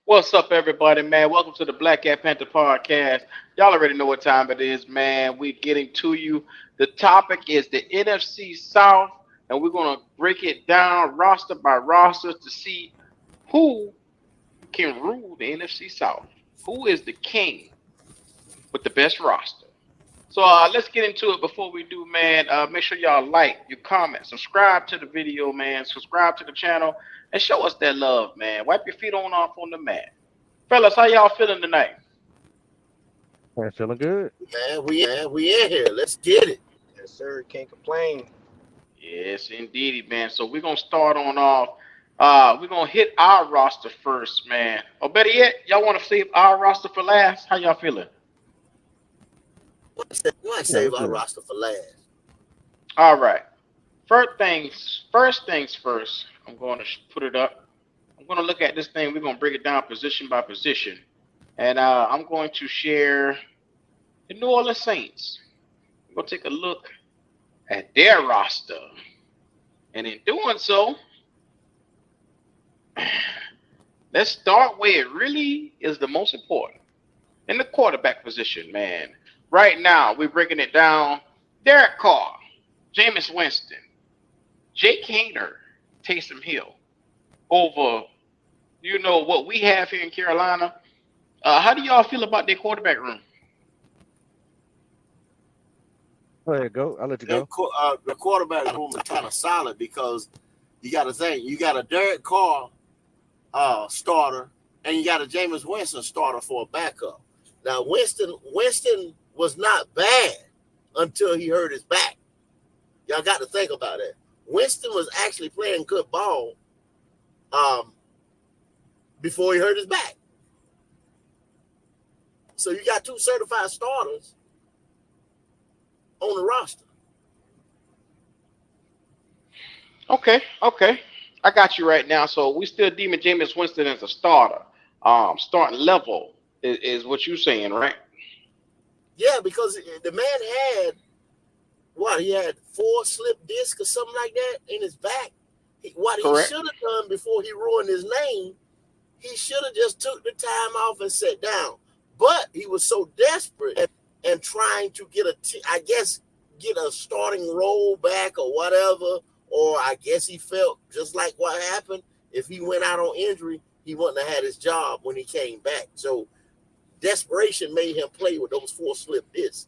What's up, everybody, man? Welcome to the Black Cat Panther podcast. Y'all already know what time it is, man. We're getting to you. The topic is the NFC South, and we're going to break it down roster by roster to see who can rule the NFC South. Who is the king with the best roster? So let's get into it. Before we do, man, make sure y'all like, you comment, subscribe to the video, man. Subscribe to the channel and show us that love, man. Wipe your feet on off on the mat. Fellas, how y'all feeling tonight? Man, feeling good. We in here. Let's get it. Yes, sir. Can't complain. Yes, indeedy, man. So we're gonna start on off. We're gonna hit our roster first, man. Or better yet, y'all want to save our roster for last? How y'all feeling? Why Yeah, we save our good. roster for last? All right. First things first. I'm going to put it up. I'm going to look at this thing. We're going to break it down position by position, and I'm going to share the New Orleans Saints. We're going to take a look at their roster, and in doing so, let's start where it really is the most important in the quarterback position, man. Right now, we're breaking it down. Derek Carr, Jameis Winston, Jake Hayner, Taysom Hill over, what we have here in Carolina. How do y'all feel about their quarterback room? Go ahead, go. I'll let you go. The quarterback room is kind of solid because you got to think you got a Derek Carr starter and you got a Jameis Winston starter for a backup. Now Winston was not bad until he hurt his back. Y'all got to think about that. Winston was actually playing good ball before he hurt his back. So you got two certified starters on the roster. Okay. I got you right now. So we still deeming Jameis Winston as a starter. Starting level is what you're saying, right? Yeah, because the man had he had 4 slip discs or something like that in his back. What he Correct. should have done before he ruined his name, he should have just took the time off and sat down. But he was so desperate and trying to get get a starting role back or whatever. Or I guess he felt just like what happened. If he went out on injury, he wouldn't have had his job when he came back. So desperation made him play with those 4 slip discs.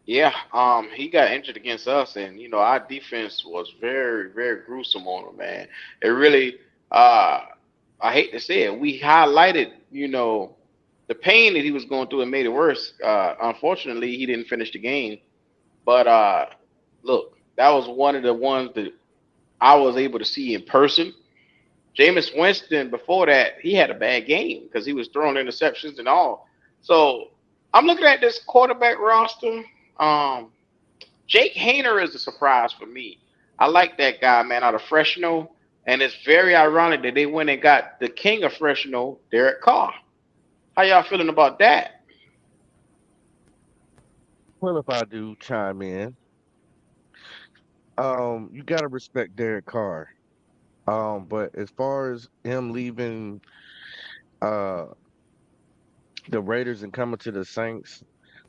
Yeah. He got injured against us, and our defense was very, very gruesome on him, man. It really. I hate to say it, we highlighted, the pain that he was going through and made it worse. Unfortunately, he didn't finish the game. But look, that was one of the ones that I was able to see in person. Jameis Winston, before that, he had a bad game because he was throwing interceptions and all. So I'm looking at this quarterback roster. Um, Jake Hayner is a surprise for me. I like that guy, man, out of Fresno. And it's very ironic that they went and got the king of Fresno, Derek Carr. How y'all feeling about that? Well, if I do chime in, you gotta respect Derek Carr. But as far as him leaving uh the Raiders and coming to the Saints,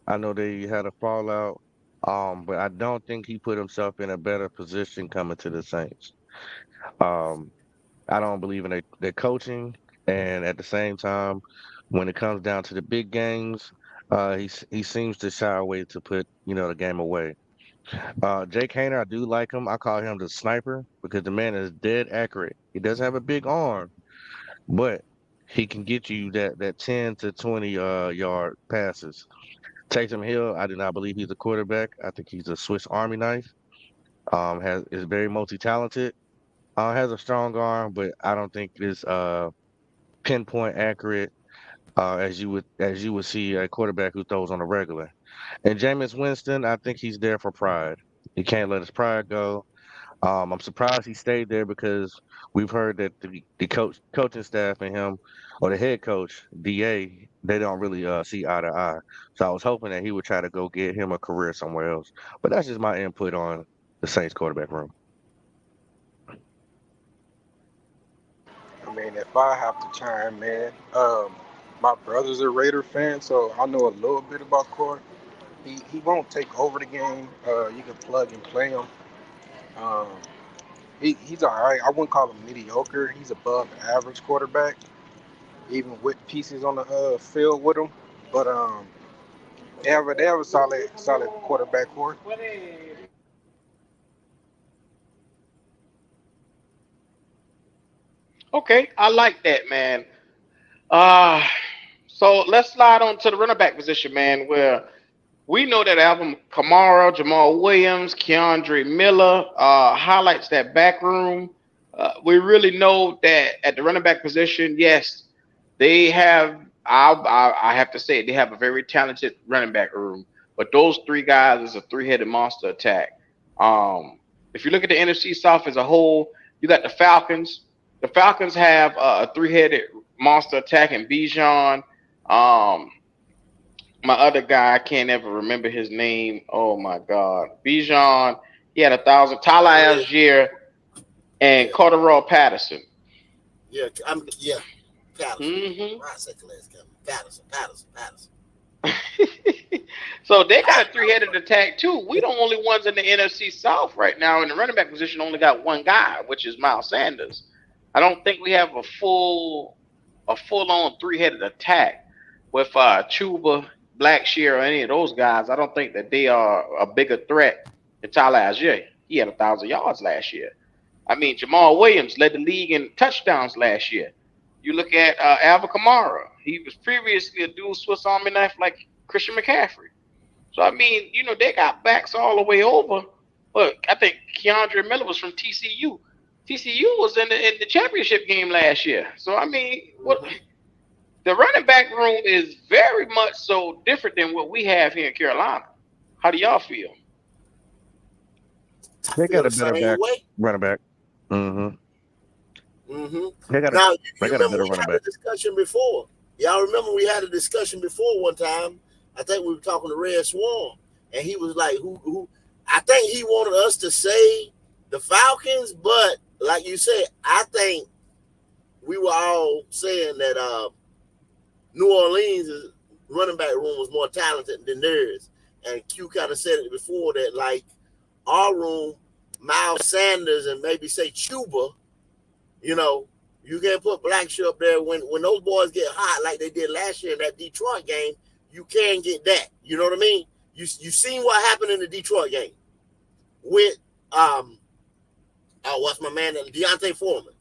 I know they had a fallout. But I don't think he put himself in a better position coming to the Saints. Um, I don't believe in their coaching, and at the same time, when it comes down to the big games, he seems to shy away to put the game away. Jake Hayner, I do like him. I call him the sniper because the man is dead accurate. He does have a big arm, but he can get you that 10 to 20 yard passes. Taysom Hill, I do not believe he's a quarterback. I think he's a Swiss Army knife. Has is very multi talented. Has a strong arm, but I don't think it's pinpoint accurate as you would see a quarterback who throws on a regular. And Jameis Winston, I think he's there for pride. He can't let his pride go. I'm surprised he stayed there because we've heard that the coaching staff and him, or the head coach Da, they don't really see eye to eye. So I was hoping that he would try to go get him a career somewhere else. But that's just my input on the Saints quarterback room. I mean, If I have to chime in, my brother's a Raider fan, so I know a little bit about Core. He won't take over the game. You can plug and play him. Um, he's all right. I wouldn't call him mediocre. He's above average quarterback, even with pieces on the field with him. But they have a solid quarterback core. Okay, I like that, man. Uh so let's slide on to the running back position, man, where we know that Alvin Kamara, Jamal Williams, Keandre Miller highlights that back room. We really know that at the running back position, yes, they have. I have to say they have a very talented running back room. But those three guys is a three-headed monster attack. Um, if you look at the NFC South as a whole, you got the Falcons. The Falcons have a three-headed monster attack in Bijan. Um, my other guy, I can't ever remember his name. Oh my God, Bijan. He had 1,000. Tyler Yeah, Algier and yeah, Cordero Patterson. yeah. Patterson. Hmm. Why I said last Kevin? Patterson. So they got a three-headed attack too. We the only ones in the NFC South right now in the running back position. Only got one guy, which is Miles Sanders. I don't think we have a full-on three-headed attack with Chuba, Blackshear, or any of those guys. I don't think that they are a bigger threat than Tyler Algier. He had 1,000 yards last year. I mean, Jamal Williams led the league in touchdowns last year. You look at Alvin Kamara. He was previously a dual Swiss Army knife like Christian McCaffrey. So I mean, they got backs all the way over. But I think Keandre Miller was from TCU. TCU was in the championship game last year. So I mean, what Hmm. the running back room is very much so different than what we have here in Carolina. How do y'all feel? I They feel got the a better same back way. running back. Hmm Hmm. They got a Now they you got a remember better we running had a back. discussion before. Y'all remember we had a discussion before one time. I think we were talking to Red Swarm, and he was like, "Who?" I think he wanted us to say the Falcons, but like you said, I think we were all saying that New Orleans' running back room was more talented than theirs. And Q kind of said it before that, like, our room, Miles Sanders and maybe say Chuba, you know, you can't put Blackshear up there when those boys get hot like they did last year in that Detroit game. You can get that. You know what I mean? You seen what happened in the Detroit game with what's my man Deontay Foreman,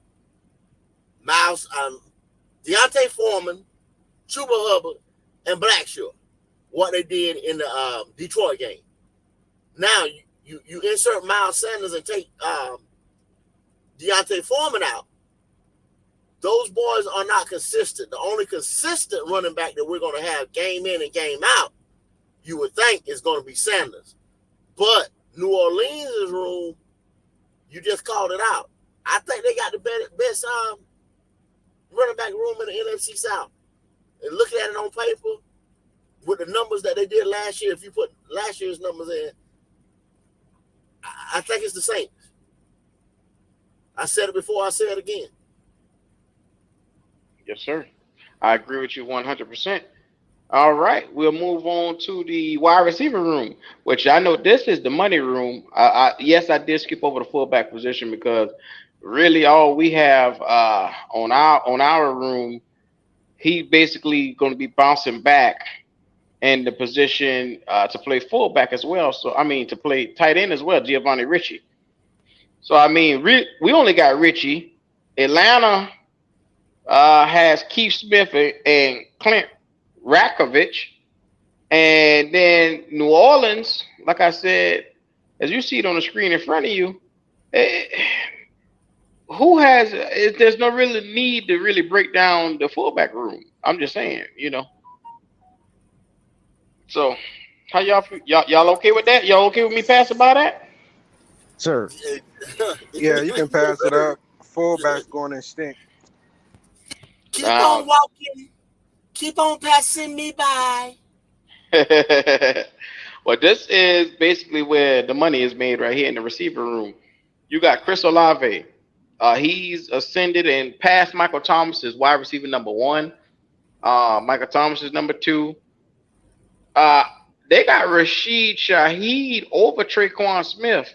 Miles Deontay Foreman, Chuba Hubbard, and Blackshear. What they did in the Detroit game. Now you insert Miles Sanders and take Deontay Foreman out. Those boys are not consistent. The only consistent running back that we're going to have game in and game out, you would think, is going to be Sanders. But New Orleans' room, you just called it out. I think they got the best running back room in the NFC South. And looking at it on paper, with the numbers that they did last year, if you put last year's numbers in, I think it's the Saints. I said it before, I say it again. Yes, sir. I agree with you 100%. All right, we'll move on to the wide receiver room, which I know this is the money room. Yes, I did skip over the fullback position because really all we have on our room, he basically going to be bouncing back in the position to play fullback as well. So I mean to play tight end as well, Giovanni Ricci. So I mean we only got Ricci. Atlanta has Keith Smith and Clint Rakovich. And then New Orleans, like I said, as you see it on the screen in front of you, eh, there's no really need to really break down the fullback room. I'm just saying. So, how y'all okay with that? Y'all okay with me passing by that? Sir, Yeah, you can Yes, pass it sir. up. Fullbacks going instinct. Keep Um, on walking. Keep on passing me by. well, this is basically where the money is made right here in the receiver room. You got Chris Olave. He's ascended and passed Michael Thomas as wide receiver number one. Michael Thomas is number two. Uh, they got Rashid Shaheed over Traquan Smith,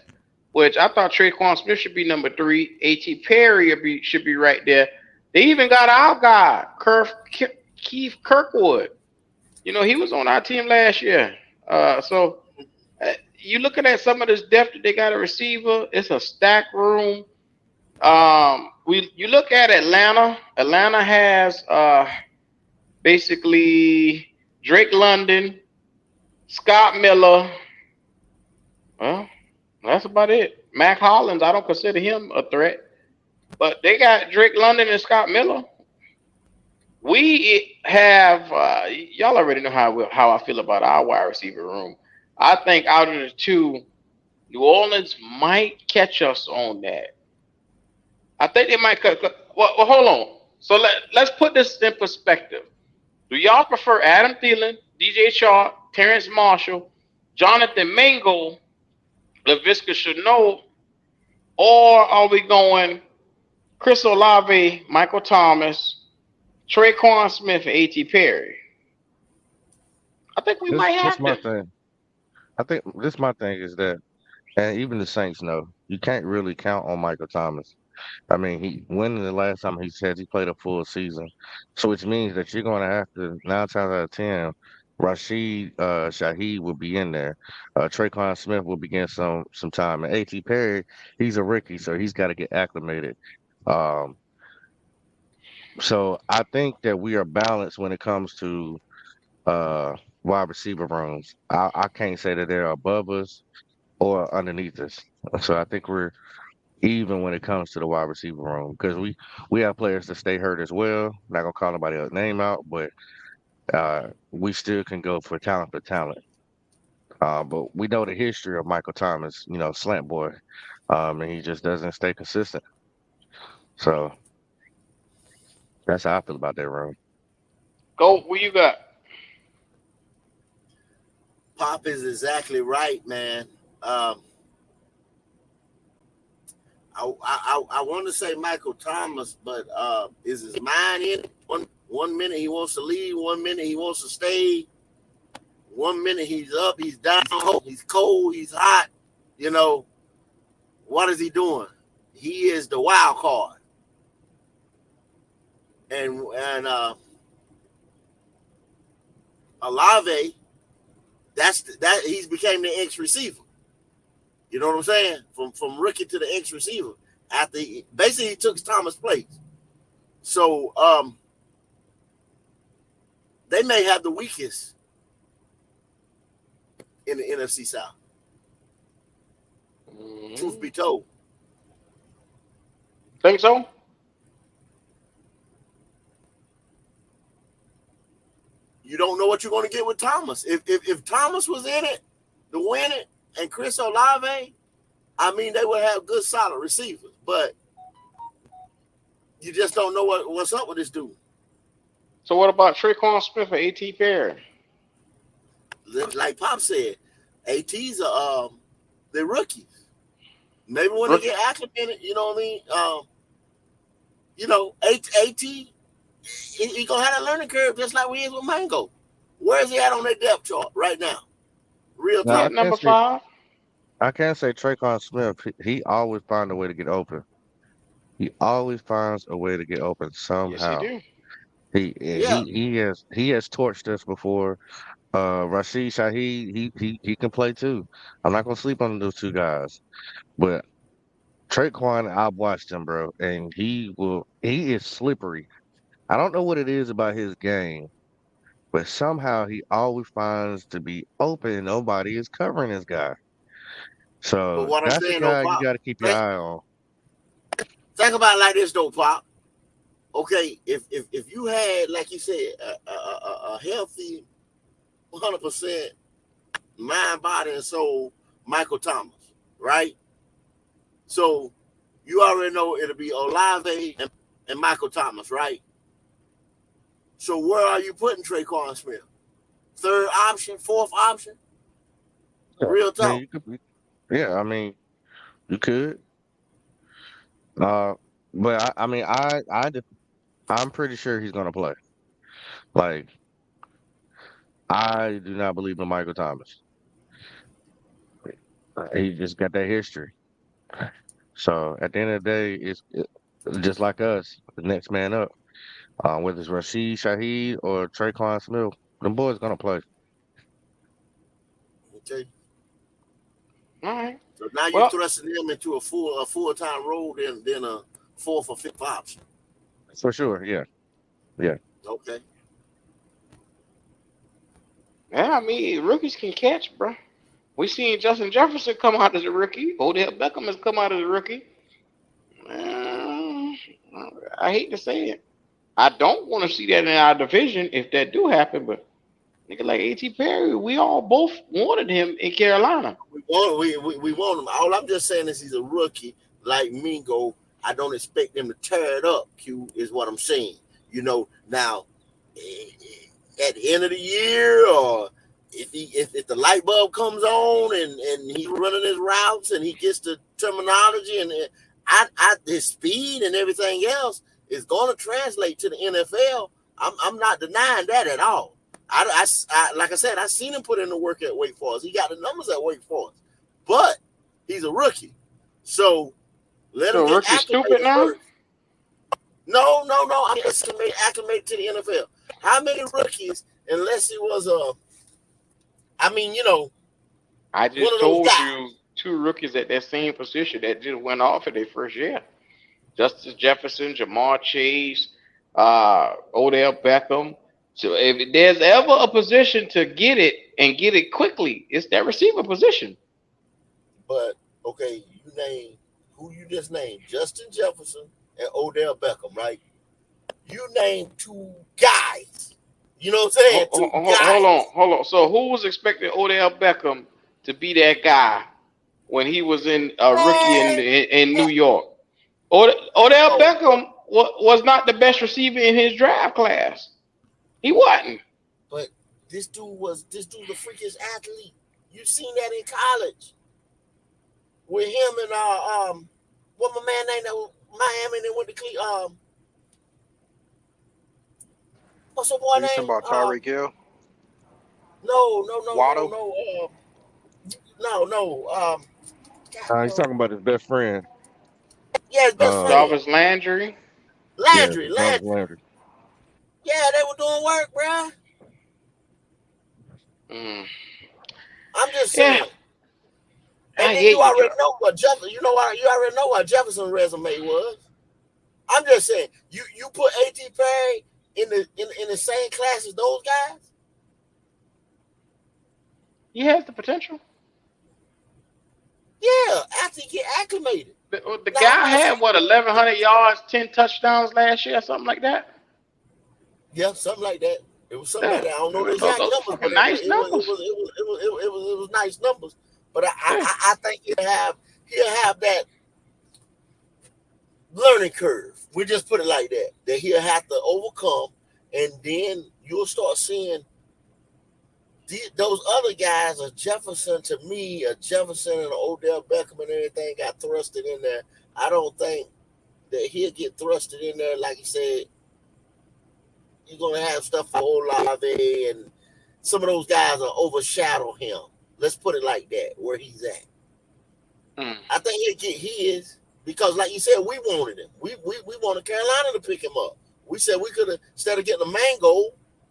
which I thought Traquan Smith should be number three. A.T. Perry should be right there. They even got our guy, Keith Kirkwood. You know, he was on our team last year. You looking at some of this depth that they got a receiver, it's a stack room. You look at Atlanta. Atlanta has basically Drake London, Scott Miller. Well, that's about it. Mac Hollins, I don't consider him a threat, but they got Drake London and Scott Miller. We have y'all already know how I feel about our wide receiver room. I think out of the two, New Orleans might catch us on that. I think they might cut. Well, hold on. So let's put this in perspective. Do y'all prefer Adam Thielen, DJ Chark, Terrence Marshall, Jonathan Mingo, LaVisca Chenault, or are we going Chris Olave, Michael Thomas, Traquan Smith, and A.T. Perry? I think we might This have my to. thing. I think this my thing is that, and even the Saints know you can't really count on Michael Thomas. I mean, when the last time he said he played a full season, so which means that you're going to have to 9 times out of 10, Rashid Shaheed will be in there. Traquan Smith will begin some time, and A.T. Perry, he's a rookie, so he's got to get acclimated. Um, so I think that we are balanced when it comes to uh wide receiver rooms. I can't say that they're above us or underneath us. So I think we're even when it comes to the wide receiver room because we have players that stay hurt as well. Not gonna call nobody else's name out, but we still can go for talent for talent. But we know the history of Michael Thomas, slant boy, and he just doesn't stay consistent. So that's how I feel about that room. Go, what you got? Pop is exactly right, man. I want to say Michael Thomas, but is his mind in it? One minute he wants to leave, 1 minute he wants to stay, 1 minute he's up, he's down, he's cold, he's hot. You know, what is he doing? He is the wild card. And Olave, that he's became the X receiver. You know what I'm saying? From rookie to the X receiver. After basically he took Thomas' place. So they may have the weakest in the NFC South. Truth be told. Think so? You don't know what you're going to get with Thomas. If Thomas was in it to win it and Chris Olave, I mean, they would have good, solid receivers. But you just don't know what's up with this dude. So what about Traquan Smith or A.T. Perry? Like Pop said, ATs are they're rookies. Maybe when they get acclimated, you know what I mean? AT, he gonna have a learning curve just like we is with Mango. Where is he at on that depth chart right now? Real Now, talk. Number 5. I can't say Traquan Smith. He always find a way to get open. He always finds a way to get open Yes, he somehow. do. He Yeah. he has torched us before. Rashid Shaheed, he can play too. I'm not gonna sleep on those two guys. But Traquan, I've watched him, bro, and he is slippery. I don't know what it is about his game, but somehow he always finds to be open and nobody is covering this guy. But So what I'm that's a saying though, guy you Pop, gotta keep your think, eye on. think about it like this though, Pop. Okay, if you had, like you said, a healthy 100% mind, body, and soul Michael Thomas, right? So you already know it'll be Olave and Michael Thomas, right? So where are you putting Traquan Smith? Third option, fourth option? Yeah. Real I mean, talk. you could be, yeah, I mean, you could. But I mean, I'm pretty sure he's gonna play. Like, I do not believe in Michael Thomas. He just got that history. So at the end of the day, just like us, the next man up. Whether it's Rashid Shaheed or Traquan Smith, them boys gonna play. Okay. All right. So now you're Well, thrusting him into a full time role, then a fourth or fifth option. For sure, yeah. Yeah. Okay. yeah, I mean, rookies can catch, bro. We seen Justin Jefferson come out as a rookie. Odell Beckham has come out as a rookie. Uh, I hate to say it. I don't want to see that in our division if that do happen, but nigga like A.T. Perry, we all both wanted him in Carolina. We want him. All I'm just saying is he's a rookie like Mingo. I don't expect him to tear it up. Q is what I'm saying. Now at the end of the year, or if the light bulb comes on and he's running his routes and he gets the terminology and his speed and everything else is going to translate to the NFL. I'm not denying that at all. Like I said, I seen him put in the work at Wake Forest. He got the numbers at Wake Forest, but he's a rookie, so let him So get rookie stupid acclimated now? first. No. I'm acclimated to the NFL. How many rookies, unless it was I one just of those told guys? you two rookies at that same position that just went off in their first year. Justice Jefferson, Jamar Chase, Odell Beckham. So if there's ever a position to get it and get it quickly, it's that receiver position. But okay, you name who you just named: Justin Jefferson and Odell Beckham, right? You named two guys. You know what I'm saying? Two guys. Hold on. So who was expecting Odell Beckham to be that guy when he was in a rookie Man, in New York? Odell no, Beckham was not the best receiver in his draft class. He wasn't. but this dude's a freakish athlete. You seen that in college with him and what my man named that was Miami and then went to what's the boy You talking name? about Tyreek Hill? No, Waddle? no. God, He's no. talking about his best friend. Yeah, his best Uh, friend, Jarvis Landry. yeah, Landry. Jarvis Landry. Landry. Yeah, they were doing work, bruh. Mm. I'm just Yeah, saying. And I then hear you you, already Jarvis. know what Jefferson. You already know what Jefferson's resume was. I'm just saying. You put A.T. Perry in the same class as those guys. He has the potential. Yeah, after you get acclimated. The Now I'm guy not saying had what 1,100 yards, 10 touchdowns last year, something like that. yeah, something like that. It was something like Yeah, that. I don't know the those, exact those are numbers, but fucking it was nice it was it numbers. was it was it was, it was, it was, it was nice numbers. But Yeah. I think he'll have that learning curve. We just put it like that. That he'll have to overcome, and then you'll start seeing those other guys. A Jefferson to me, a Jefferson and an Odell Beckham and everything got thrusted in there. I don't think that he'll get thrusted in there like he said. You're gonna have stuff for Olave and some of those guys will overshadow him. Let's put it like that, where he's at. Mm. I think he'll get his because, like you said, we wanted him. We wanted Carolina to pick him up. We said we could have instead of getting a mango.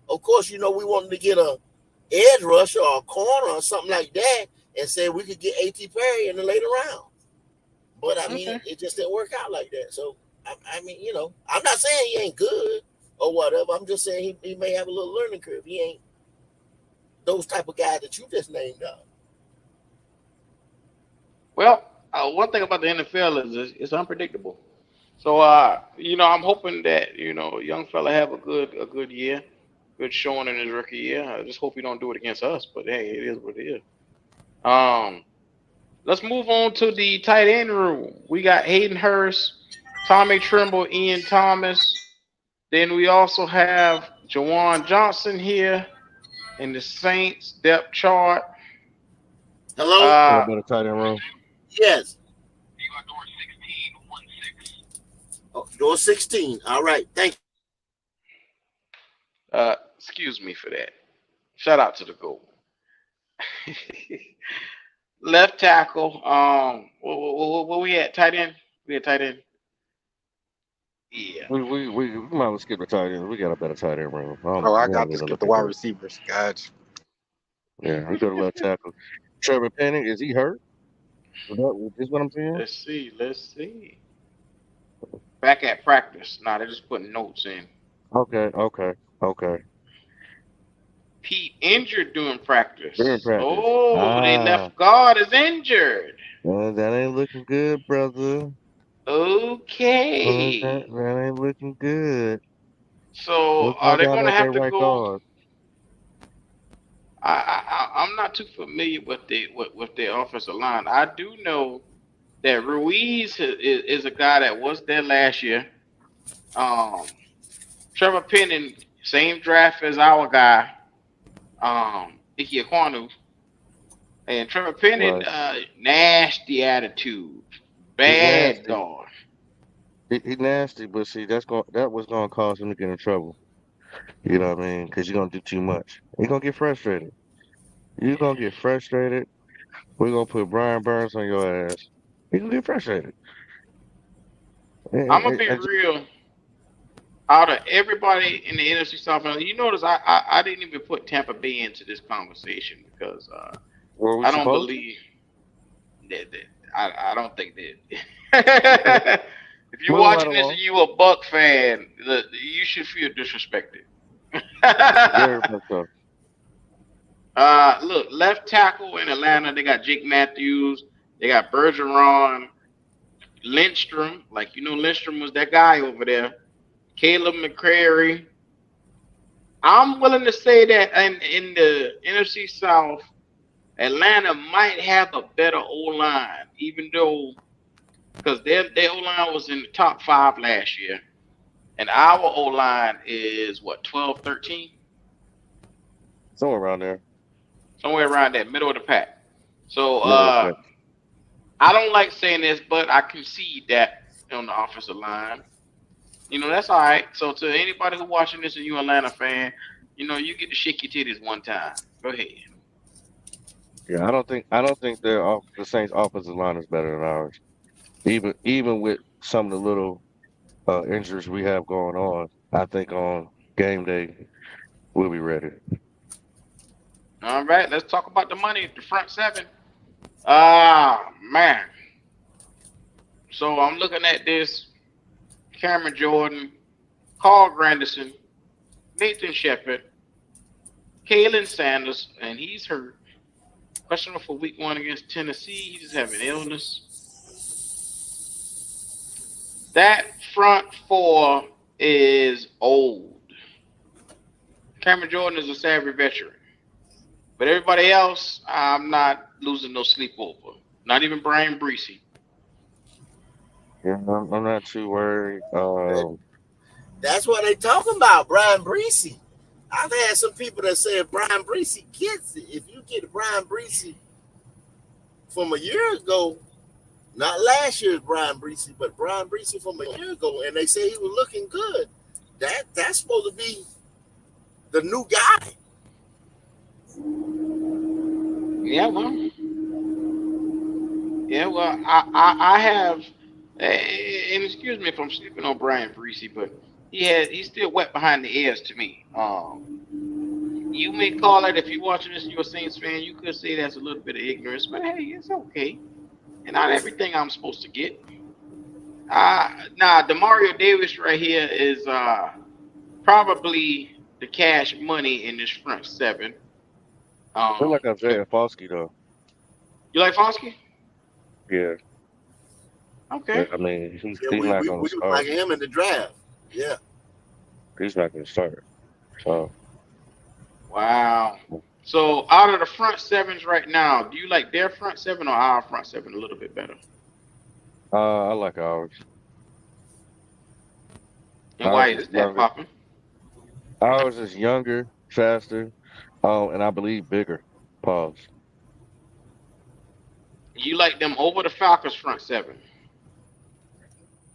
Of course, we wanted to get a edge rusher or a corner or something like that, and said we could get A.T. Perry in the later round. But I mean, Okay. it just didn't work out like that. So I mean, I'm not saying he ain't good or whatever. I'm just saying he may have a little learning curve. He ain't those type of guys that you just named out. Well, one thing about the NFL is it's unpredictable. So, I'm hoping that young fella have a good year, good showing in his rookie year. I just hope he don't do it against us. But hey, it is what it is. Um, let's move on to the tight end room. We got Hayden Hurst, Tommy Trimble, Ian Thomas. Then we also have Jawan Johnson here in the Saints depth chart. Hello? Uh, What about a tight end room? Yes. Oh, door 16. All right. Thank Excuse me for that. Shout out to the goal. Left tackle. What we at? Tight end. We at tight end. Yeah. We might as well skip the tight end. We got a better tight end room. Oh, I We don't got to need to skip look the at wide that. receivers. Gotcha. Yeah, we go to left tackle. Trevor Penning, is he hurt? Is what I'm saying? Let's see. Let's see. Back at practice. Nah, they're just putting notes in. Okay, okay, okay. Pete injured during They're in practice. practice. Oh, they Ah, left guard is injured. that ain't looking good, brother. Okay. That ain't looking good. So We'll are find they out gonna at that have to right go? guard. I'm not too familiar with their offensive line. I do know that Ruiz is a guy that was there last year. Um, Trevor Penning, same draft as our guy, Ike Ekwonu. And Trevor Penning, Right. nasty attitude, He's bad nasty. guard. He nasty, but see, that was gonna cause him to get in trouble. You know what I mean? Because you're gonna do too much. You're gonna get frustrated. You're gonna get frustrated. We're gonna put Brian Burns on your ass. You're gonna get frustrated. I'm gonna be And real. Out of everybody in the NFC South, you notice I didn't even put Tampa Bay into this conversation because were we I don't supposed to? believe that I don't think that if you're Move right watching this and along. you a Buck fan, you should feel disrespected. Very much so. Look, left tackle in Atlanta, they got Jake Matthews, they got Bergeron, Lindstrom, like Lindstrom was that guy over there. Caleb McCrary. I'm willing to say that in the NFC South, Atlanta might have a better O line, even though because their O line was in the top five last year, and our O line is what 12, 13, Somewhere around there. somewhere around that middle of the pack. So Middle of the pack. I don't like saying this, but I concede that on the offensive line. That's all right. So to anybody who watching this and you Atlanta fan, you get to shake your titties one time. Go ahead. Yeah, I don't think the Saints offensive line is better than ours. Even with some of the little injuries we have going on, I think on game day we'll be ready. All right, let's talk about the money. The front seven. Ah, man. So I'm looking at this. Cameron Jordan, Carl Granderson, Nathan Shepard, Kalen Sanders, and he's hurt. Questionable for week one against Tennessee. He's just having illness. That front four is old. Cameron Jordan is a savvy veteran. But everybody else, I'm not losing no sleep over. Not even Brian Breesy. Yeah, I'm not too worried. you. That's what they talking about, Brian Breesy. I've had some people that say if Brian Breesy gets it, if you get Brian Breesy from a year ago, not last year's Brian Breesy, but Brian Breesy from a year ago, and they say he was looking good. That's supposed to be the new guy. Yeah, well, yeah, well, I have, and excuse me if I'm sleeping on Brian Breesy, but he's still wet behind the ears to me. You may call it if you're watching this and you're a Saints fan, you could say that's a little bit of ignorance, but hey, it's okay. And not everything I'm supposed to get. Nah, Demario Davis right here is probably the cash money in this front seven. I feel like 'Cause Isaiah Foskey though. you like Fosky? Yeah, Okay. I mean Yeah, he's not we going to was start. like him in the draft. Yeah. He's not going to start. So Wow. So out of the front sevens right now, do you like their front seven or our front seven a little bit better? I like ours. And why Ours is is that, younger. Papa? Ours is younger, faster, and I believe bigger. Pause. You like them over the Falcons front seven?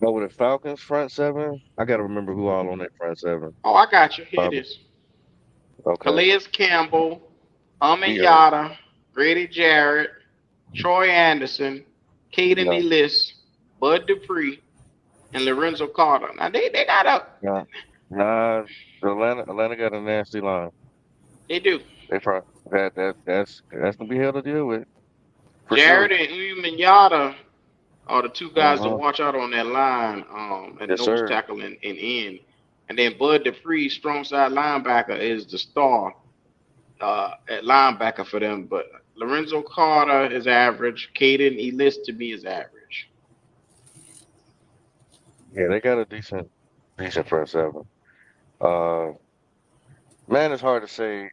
Over the Falcons front seven, I gotta remember who all on that front seven. Oh, I got you. Here it Um, is. okay, Calais Campbell, yeah, Yada, Grady Jarrett, Troy Anderson, Caden no, Ellis, Bud Dupree, and Lorenzo Carter. Now they got up. no, nah. Atlanta got a nasty line. They do. They front that's gonna be hell to deal with for Jarrett sure. and Yada are the two guys to Uh-huh. watch out on that line, at Yes, nose sir. tackle and end. And then Bud Dupree, strong side linebacker, is the star at linebacker for them. But Lorenzo Carter is average. Caden Ellis to me is average. Yeah, they got a decent front seven. Uh, man, it's hard to say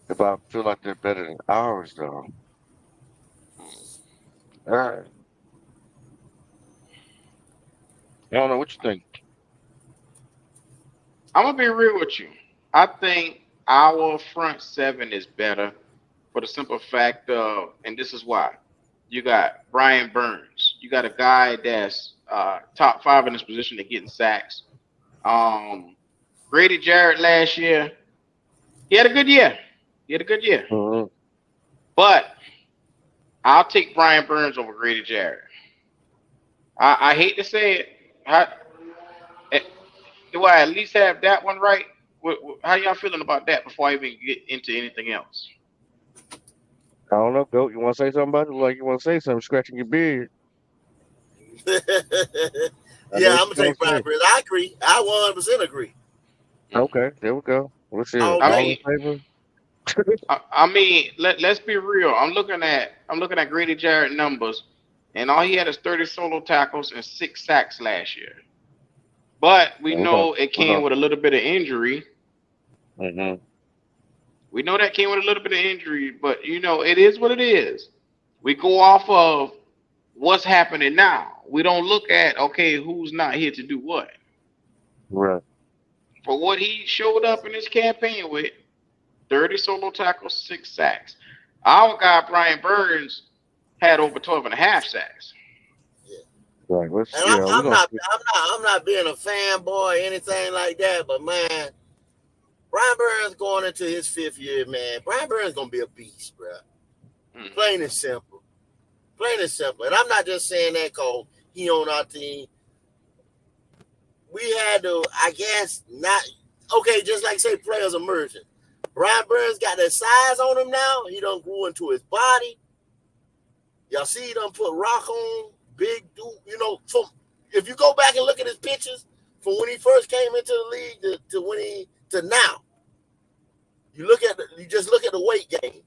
if I feel like they're better than ours though. I, I don't know what you think. I'm gonna be real with you. I think our front seven is better for the simple fact of, and this is why. You got Brian Burns. You got a guy that's top five in his position at getting sacks. Um, Grady Jarrett last year, he had a good year. He had a good year. Hmm. But I'll take Brian Burns over Grady Jarrett. I hate to say it. Eh, do I at least have that one right? How y'all feeling about that before I even get into anything else? I don't know, Goat. You want to say something about it? Like you want to say something, scratching your beard. I know Yeah, what I'm gonna you gonna take Brian say. Burns. I agree. I 100% agree. Okay, there we go. What's it? All I day. All in mean, favor? let's be real. I'm looking at Grady Jarrett numbers, and all he had is 30 solo tackles and 6 sacks last year. But we We're gonna know it we're came gonna. with a little bit of injury. Hmm. We know that came with a little bit of injury, but it is what it is. We go off of what's happening now. We don't look at, okay, who's not here to do what. Right. For what he showed up in his campaign with, 30 solo tackles, 6 sacks. Our guy Brian Burns had over 12 and a half sacks. Yeah. Right. Let's. And Yeah, we're I'm gonna. not I'm not being a fanboy or anything like that, but man, Brian Burns going into his 5th year, man. Brian Burns gonna be a beast, bro. Hmm. Plain and simple. Plain and simple. And I'm not just saying that because he on our team. We had to, I guess, not okay, just like say players emerging. Brian Burns got that size on him now. He done grew into his body. Y'all see he done put rock on, big dude, from if you go back and look at his pictures from when he first came into the league to now, you just look at the weight gain.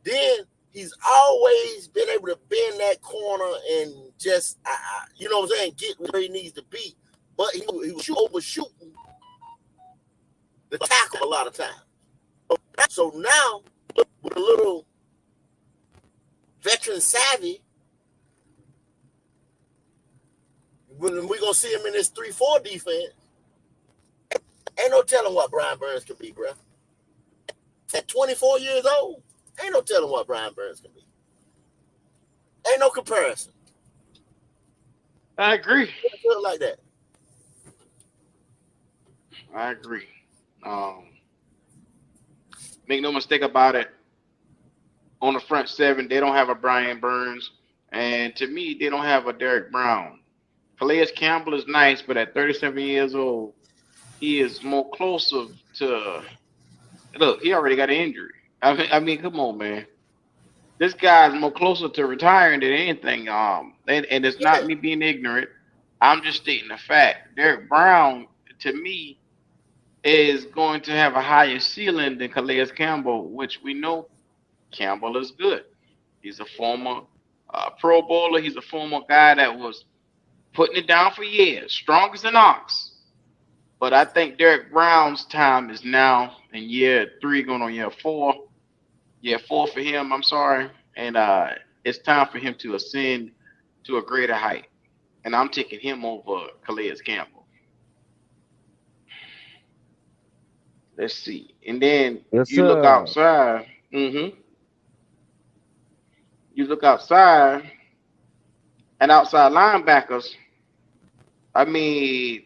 Then he's always been able to bend that corner and just you know what I'm saying, get where he needs to be. But he was overshooting the tackle a lot of times. So now with a little veteran savvy, when we gonna see him in this 3-4 defense, ain't no telling what Brian Burns can be, bro. At 24 years old, ain't no telling what Brian Burns can be. Ain't no comparison. I agree. It feel like that. I agree. Um, Make no mistake about it. On the front seven, they don't have a Brian Burns, and to me, they don't have a Derek Brown. Calais Campbell is nice, but at 37 years old, he is more closer to. Look, he already got an injury. I mean, come on, man. This guy's more closer to retiring than anything. And it's not Yeah. me being ignorant. I'm just stating the fact. Derek Brown, to me, is going to have a higher ceiling than Calais Campbell, which we know Campbell is good. He's a former Pro Bowler. He's a former guy that was putting it down for years, strong as an ox. But I think Derek Brown's time is now in year three, going on year four for him. I'm sorry, and it's time for him to ascend to a greater height. And I'm taking him over Calais Campbell. Let's see, and then Yes, you look sir. outside. You look outside. And outside linebackers, I mean,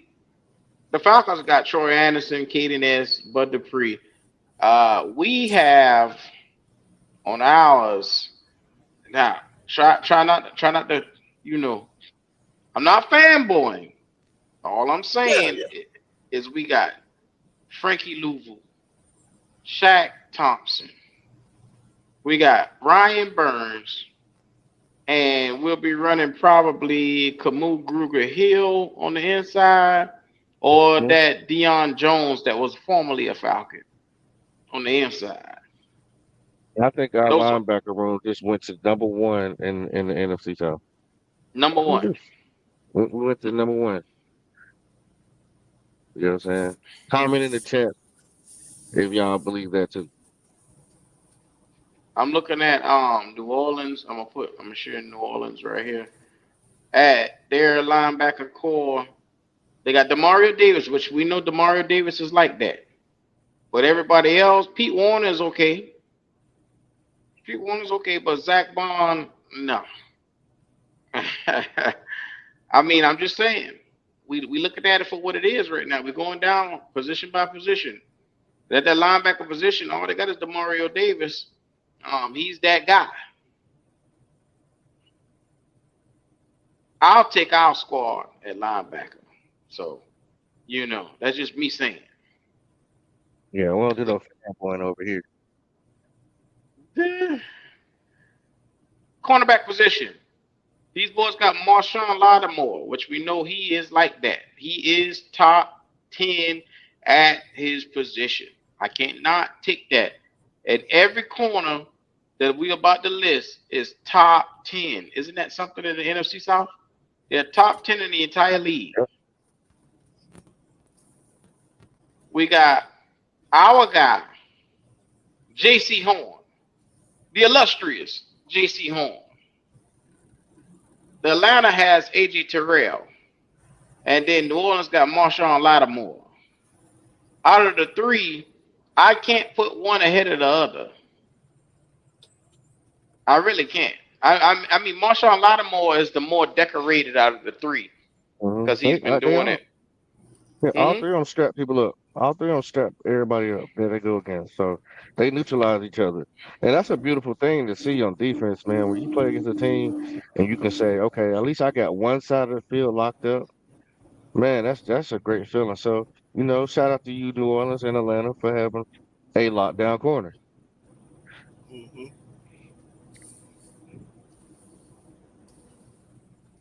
the Falcons got Troy Anderson, Kaden S, Bud Dupree. We have on ours now. Try not to. You know, I'm not fanboying. All I'm Yeah, saying yeah. is we got Frankie Louvu, Shaq Thompson. We got Ryan Burns, and we'll be running probably Camus Gruger Hill on the inside, or Mhm. that Deion Jones that was formerly a Falcon on the inside. I think our Those are linebacker room just went to number one in the NFC South. number We one. do. We went to number one. You know what I'm saying? Comment in the chat if y'all believe that too. I'm looking at New Orleans. I'm gonna share New Orleans right here. At their linebacker core, they got Demario Davis, which we know Demario Davis is like that. But everybody else, Pete Warner is okay. Pete Warner's okay, but Zach Bond, no. I mean, I'm just saying. We looking at it for what it is right now. We're going down position by position. That linebacker position, all they got is Demario Davis. He's that guy. I'll take our squad at linebacker. So, that's just me saying. Yeah, we don't do no fanboying over here. The cornerback position. These boys got Marshawn Lattimore, which we know he is like that. He is top 10 at his position. I can't not take that. At every corner that we about to list is top 10. Isn't that something in the NFC South? They're top 10 in the entire league. Yep. We got our guy, J.C. Horn, the illustrious J.C. Horn. The Atlanta has A.J. Terrell. And then New Orleans got Marshawn Lattimore. Out of the three, I can't put one ahead of the other. I really can't. I mean, Marshawn Lattimore is the more decorated out of the three because he's been They doing are. it. Yeah, all Hmm. three of them strap people up. All three of them strap everybody up that they go against. So they neutralize each other. And that's a beautiful thing to see on defense, man. When you play against a team and you can say, okay, at least I got one side of the field locked up. Man, that's a great feeling. So, shout out to you, New Orleans and Atlanta, for having a lockdown corner. Hmm.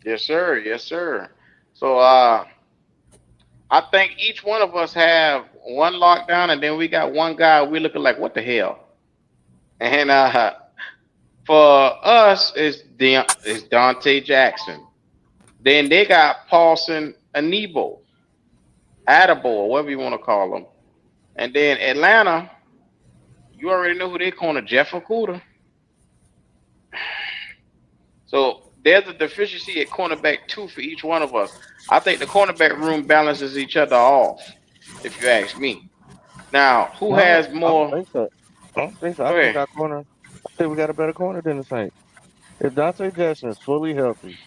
Yes, sir. Yes, sir. So I think each one of us have one lockdown, and then we got one guy we looking like what the hell. And for us, it's Dante Jackson. Then they got Paulson Anebo, Adabo, or whatever you want to call them. And then Atlanta, you already know who they corner, Jeff Okuda. So there's a deficiency at cornerback two for each one of us. I think the cornerback room balances each other off, if you ask me. Now, who No, has I don't more? think so. I don't think so. Go ahead. I think we got a better corner than the Saints. If Dante Jackson is fully healthy,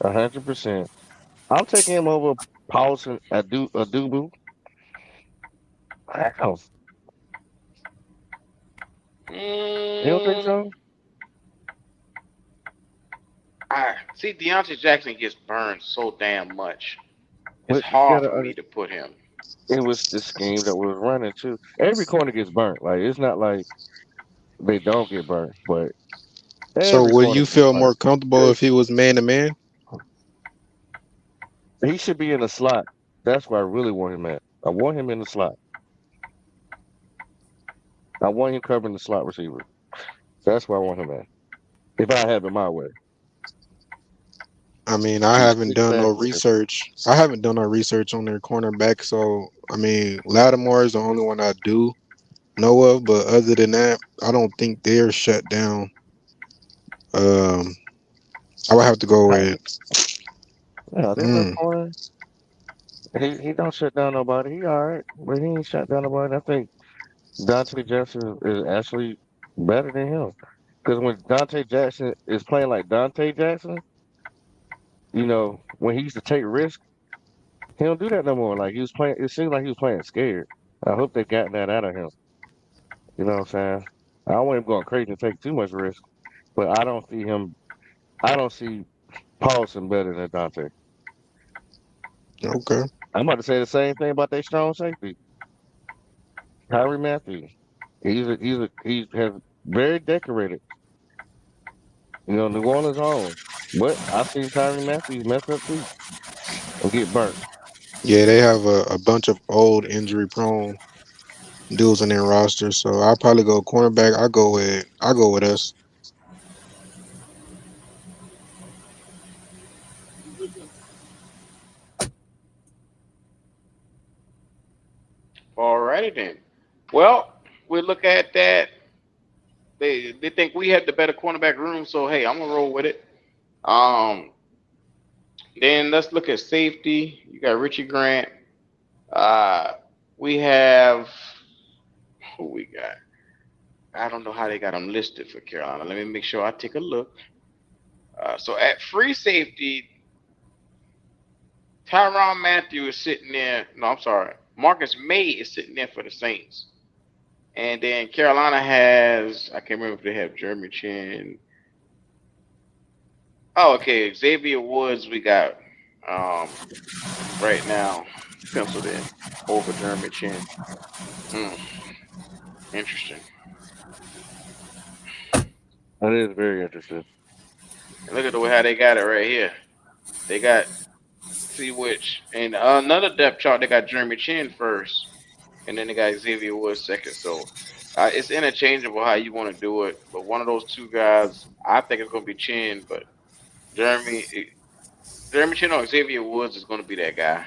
100%, I'm taking him over Paulson Adubu. Wow. You don't think Mm, so? I see Deontay Jackson gets burned so damn much. It's But you hard gotta for me to put him. it was the scheme that was running too. Every corner gets burnt. Like it's not like they don't get burnt, but So every would corner you gets feel burnt. more comfortable Good. if he was man to man? He should be in the slot. That's where I really want him at. I want him in the slot. I want him covering the slot receiver. That's where I want him at. If I have it my way. I mean, I He's haven't six done no packages. research. I haven't done no research on their cornerback. So I mean, Lattimore is the only one I do know of. But other than that, I don't think they're shut down. Um, I would have to go with. Yeah, their best Mm, corner. He don't shut down nobody. He all right, but he ain't shut down nobody. I think Dante Jackson is actually better than him. Because when Dante Jackson is playing like Dante Jackson, when he used to take risks, he don't do that no more. Like he was playing, it seemed like he was playing scared. I hope they got that out of him. You know what I'm saying? I don't want him going crazy and take too much risk, but I don't see him. I don't see Paulson better than Dante. Okay. I'm about to say the same thing about their strong safety, Tyree Matthews. He has very decorated. New Orleans home, but I've seen Tyree Matthews mess up too and get burnt. Yeah, they have a bunch of old injury prone dudes on their roster, so I'll probably go cornerback. I go with us. Alrighty then. Well, we look at that. They think we have the better cornerback room, so hey, I'm gonna roll with it. Um, then let's look at safety. You got Richie Grant. Uh, we have who we got. I don't know how they got him listed for Carolina. Let me make sure I take a look. So at free safety, Tyron Matthew is sitting there. No, I'm sorry. Marcus May is sitting there for the Saints. And then Carolina has, I can't remember if they have Jeremy Chin. Oh, okay. Xavier Woods, we got um, right now penciled in over Jeremy Chin. Hmm, interesting. That is very interesting. And look at the way how they got it right here. They got, see which, and another depth chart, they got Jeremy Chin first, and then they got Xavier Woods second. So it's interchangeable how you want to do it. But one of those two guys, I think it's going to be Chin, but Jeremy Jeremy Chin or Xavier Woods is going to be that guy.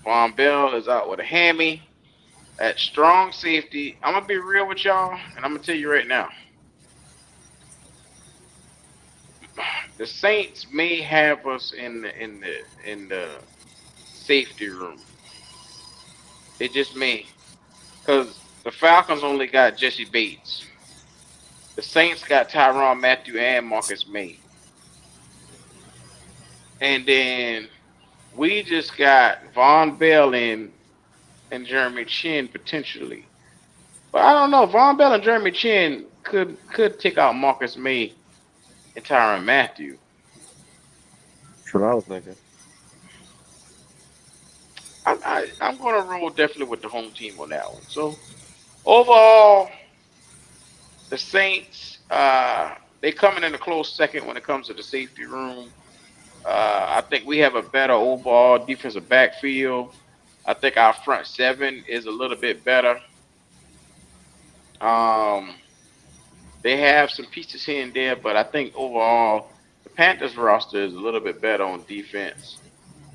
Von Bell is out with a hammy. At strong safety, I'm gonna be real with y'all, and I'm gonna tell you right now, the Saints may have us in the safety room. They just may, cause the Falcons only got Jesse Bates. The Saints got Tyron Matthew and Marcus May, and then we just got Von Bell and Jeremy Chin potentially. But I don't know. Von Bell and Jeremy Chin could take out Marcus May and Tyron Matthew. That's what I was thinking. I'm going to roll definitely with the home team on that one. So overall, the Saints they coming in a close second when it comes to the safety room. I think we have a better overall defensive backfield. I think our front seven is a little bit better. Um, they have some pieces here and there, but I think overall the Panthers roster is a little bit better on defense.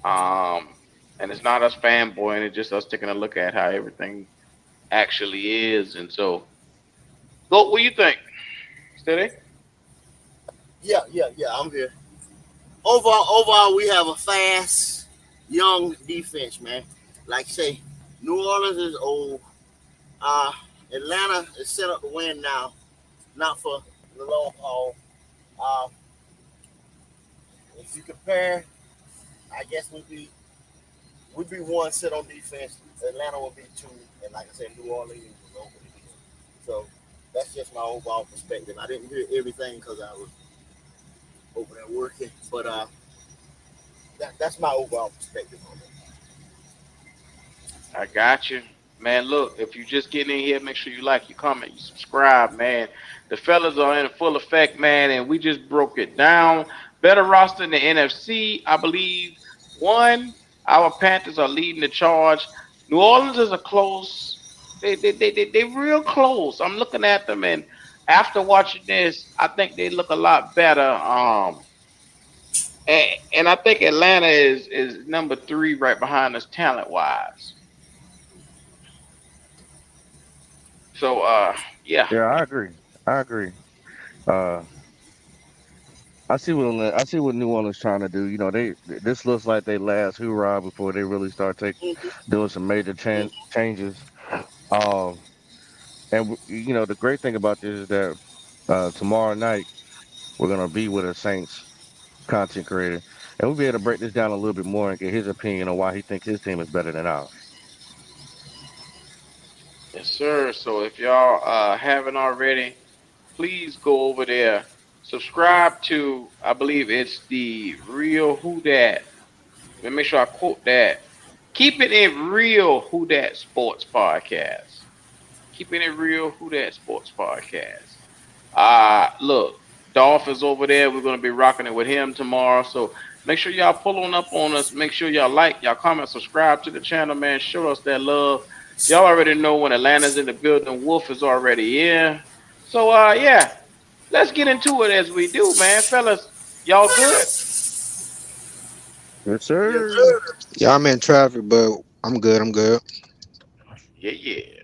Um, and it's not us fanboying; it's just us taking a look at how everything actually is. And so, go. What do you think? Steady? Yeah. I'm here. Overall, we have a fast, young defense, man. Like say, New Orleans is old. Uh, Atlanta is set up to win now, not for the long haul. Uh, if you compare, I guess we'd be one set on defense. Atlanta would be two, and like I said, New Orleans is over again. So that's just my overall perspective. I didn't hear everything because I was over there working, but that's my overall perspective on it. I got you. Man, look, if you just getting in here, make sure you like, you comment, you subscribe, man. The fellas are in full effect, man, and we just broke it down. Better roster in the NFC, I believe. One, our Panthers are leading the charge. New Orleans is a close. They real close. I'm looking at them, and after watching this, I think they look a lot better. And I think Atlanta is number three right behind us talent wise. So yeah. Yeah, I agree. I agree. Uh, I see what New Orleans trying to do. This looks like they last hoorah before they really start Mm-hmm, doing some major changes. Um, and the great thing about this is that tomorrow night. we're gonna be with a Saints content creator, and we'll be able to break this down a little bit more and get his opinion on why he thinks his team is better than ours. Yes, sir. So if y'all haven't already, please go over there, subscribe to. I believe it's the Real Who Dat. Let me make sure I quote that. Keep it in real Who Dat Sports Podcast. Keeping it real Who Dat Sports Podcast. Look, Dolph is over there. We're gonna be rocking it with him tomorrow. So make sure y'all pull on up on us. Make sure y'all like, y'all comment, subscribe to the channel, man. Show us that love. Y'all already know when Atlanta's in the building, Wolf is already here. So yeah, let's get into it as we do, man. Fellas, y'all good? Yes, Yes, sir. sir. Yeah, I'm in traffic, but I'm good. I'm good. Yeah, yeah.